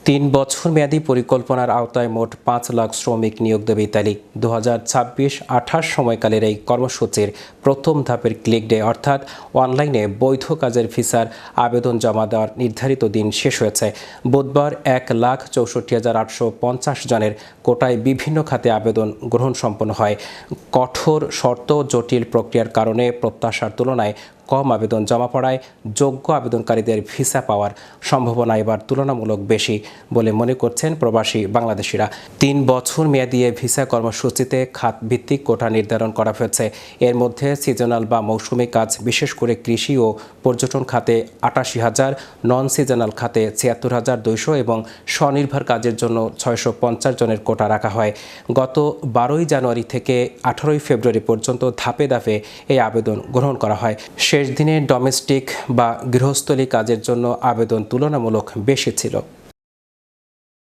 ৩ বছর মেয়াদী পরিকল্পনার আওতায় মোট ৫ লাখ শ্রমিক নিয়োগ দেবে ইতালি। ২০২৬-২৮ সময়কালের এই কর্মসূচির প্রথম ধাপের ক্লিক ডে অর্থাৎ অনলাইনে বৈধ কাজের ভিসার আবেদন জমা দেওয়ার নির্ধারিত দিন শেষ হয়েছে। বুধবার ১,৬৪,৮৫০ জনের কোটায় বিভিন্ন খাতে আবেদন গ্রহণ সম্পন্ন হয়। কঠোর শর্ত জটিল প্রক্রিয়ার কারণে প্রত্যাশার তুলনায় কম আবেদন জমা পড়ায় যোগ্য আবেদনকারীদের ভিসা পাওয়ার সম্ভাবনা এবার তুলনামূলক বেশি বলে মনে করছেন প্রবাসী বাংলাদেশিরা। ৩ বছর মেয়াদী ভিসা কর্মসূচিতে খাতভিত্তিক কোটা নির্ধারণ করা হয়েছে। এর মধ্যে সিজনাল বা মৌসুমী কাজ, বিশেষ করে কৃষি ও পর্যটন খাতে ৮৮,০০০, নন সিজনাল খাতে ৭৬,২০০ এবং স্বনির্ভর কাজের জন্য ৬৫০ জনের কোটা রাখা হয়। গত ১২ই জানুয়ারি থেকে ১৮ই ফেব্রুয়ারি পর্যন্ত ধাপে ধাপে এই আবেদন গ্রহণ করা হয়। শেষ দিনে ডোমেস্টিক বা গৃহস্থলী কাজের জন্য আবেদন তুলনামূলক বেশি ছিল।